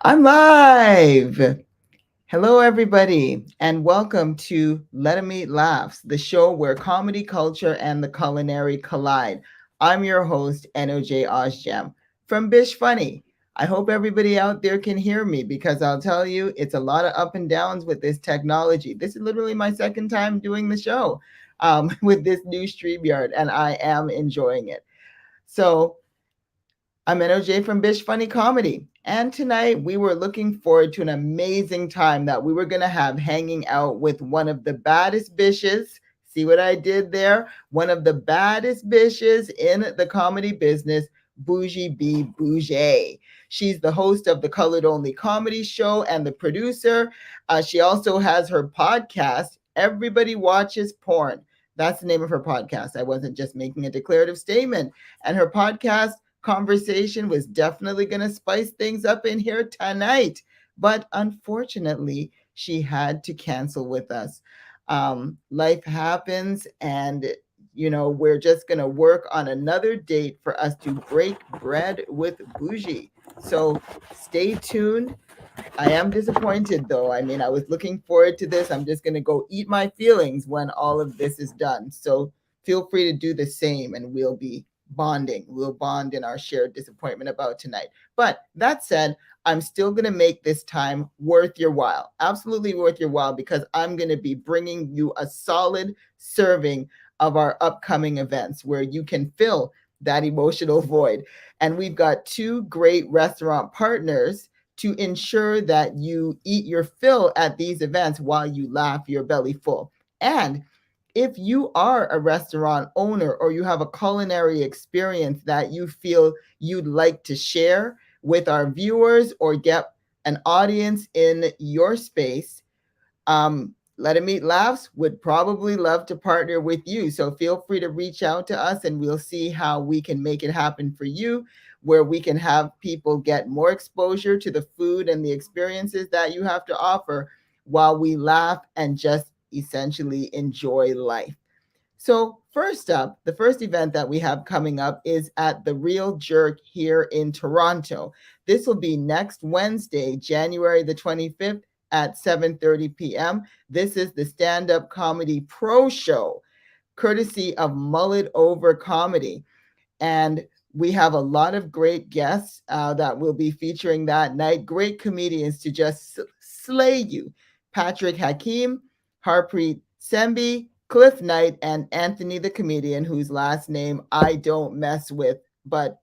I'm live. Hello, everybody, and welcome to Let 'em Eat Laughs, the show where comedy, culture, and the culinary collide. I'm your host, NOJ Ozjam from Bish Funny. I hope everybody out there can hear me because I'll tell you, it's a lot of up and downs with this technology. This is literally my second time doing the show with this new StreamYard, and I am enjoying it. So, I'm NOJ from Bish Funny Comedy. And tonight we were looking forward to an amazing time that we were going to have hanging out with one of the baddest bishes. See what I did there? One of the baddest bishes in the comedy business, Bougie B. Bouge. She's the host of the Colored Only Comedy Show and the producer. She also has her podcast, Everybody Watches Porn. That's the name of her podcast. I wasn't just making a declarative statement. And her podcast conversation was definitely going to spice things up in here tonight. But unfortunately, she had to cancel with us. Life happens, and we're just going to work on another date for us to break bread with Bougie. So stay tuned. I am disappointed though. I mean, I was looking forward to this. I'm just going to go eat my feelings when all of this is done. So feel free to do the same and we'll be bonding. We'll bond in our shared disappointment about tonight. But that said, I'm still going to make this time worth your while. Absolutely worth your while because I'm going to be bringing you a solid serving of our upcoming events where you can fill that emotional void. And we've got two great restaurant partners to ensure that you eat your fill at these events while you laugh your belly full. And if you are a restaurant owner or you have a culinary experience that you feel you'd like to share with our viewers or get an audience in your space, Let 'em Eat Laughs would probably love to partner with you. So feel free to reach out to us and we'll see how we can make it happen for you, where we can have people get more exposure to the food and the experiences that you have to offer while we laugh and just essentially enjoy life. So, first up, the first event that we have coming up is at the Real Jerk here in Toronto. This will be next Wednesday, January the 25th at 7:30 p.m. This is the stand-up comedy pro show, courtesy of Mullet Over Comedy. And we have a lot of great guests that will be featuring that night. Great comedians to just slay you. Patrick Hakeem, Harpreet Sembi, Cliff Knight, and Anthony the comedian, whose last name I don't mess with, but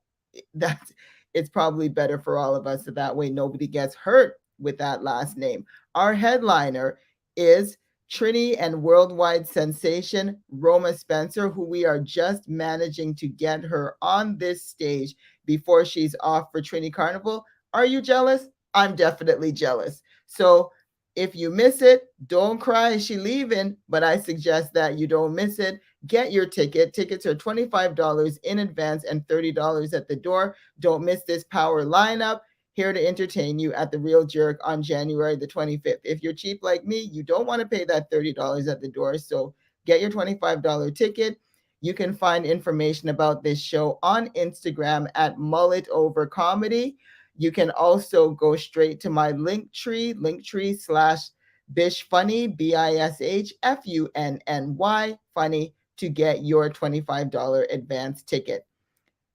that's it's probably better for all of us so that way nobody gets hurt with that last name. Our headliner is Trini and worldwide sensation Roma Spencer, who we are just managing to get her on this stage before she's off for Trini Carnival. Are you jealous? I'm definitely jealous. So if you miss it, don't cry, is she leaving? But I suggest that you don't miss it. Get your ticket. Tickets are $25 in advance and $30 at the door. Don't miss this power lineup here to entertain you at the Real Jerk on January the 25th. If you're cheap like me, you don't want to pay that $30 at the door. So get your $25 ticket. You can find information about this show on Instagram at Mullet Over Comedy. You can also go straight to my linktree /Bish Funny, BISHFUNNY Funny, to get your $25 advance ticket.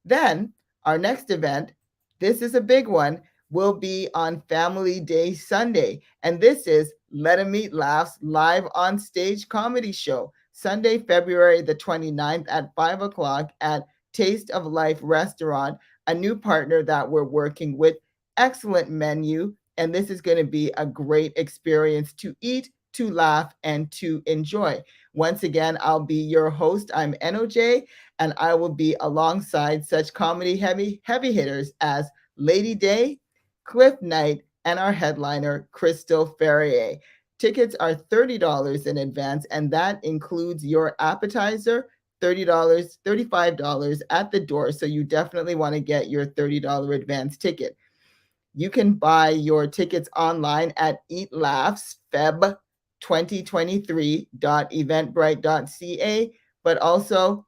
Then our next event, this is a big one, will be on Family Day Sunday. And this is Let 'em Eat Laughs live on stage comedy show, Sunday, February the 29th at 5 o'clock at Taste of Life Restaurant, a new partner that we're working with. Excellent menu. And this is going to be a great experience to eat, to laugh, and to enjoy. Once again, I'll be your host. I'm NOJ, and I will be alongside such comedy heavy hitters as Lady Day, Cliff Knight, and our headliner, Crystal Ferrier. Tickets are $30 in advance, and that includes your appetizer, $30, $35 at the door. So you definitely want to get your $30 advance ticket. You can buy your tickets online at eatlaughsfeb2023.eventbrite.ca, but also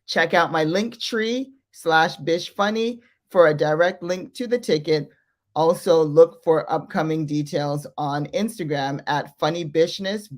check out my link tree /Bish Funny for a direct link to the ticket. Also, look for upcoming details on Instagram at Funny Business,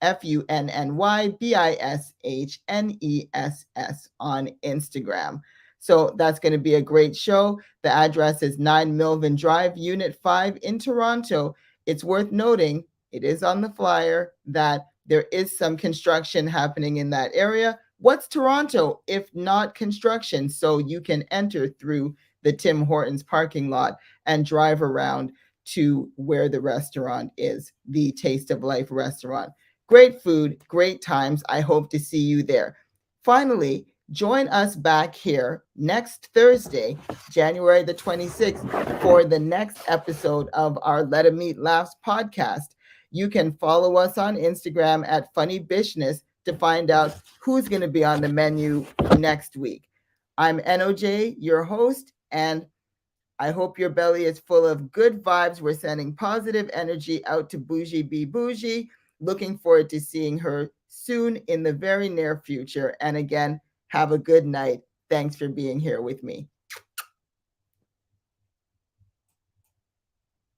FUNNYBISHNESS on Instagram. So that's going to be a great show. The address is 9 Milvan Drive, Unit 5 in Toronto. It's worth noting, it is on the flyer, that there is some construction happening in that area. What's Toronto if not construction? So you can enter through the Tim Hortons parking lot and drive around to where the restaurant is, the Taste of Life restaurant. Great food, great times. I hope to see you there. Finally, join us back here next Thursday, January the 26th, for the next episode of our Let 'em Eat Laughs podcast. You can follow us on Instagram at Funny Business to find out who's going to be on the menu next week. I'm NOJ, your host, and I hope your belly is full of good vibes. We're sending positive energy out to Bougie B. Bougie. Looking forward to seeing her soon in the very near future. And again, have a good night. Thanks for being here with me.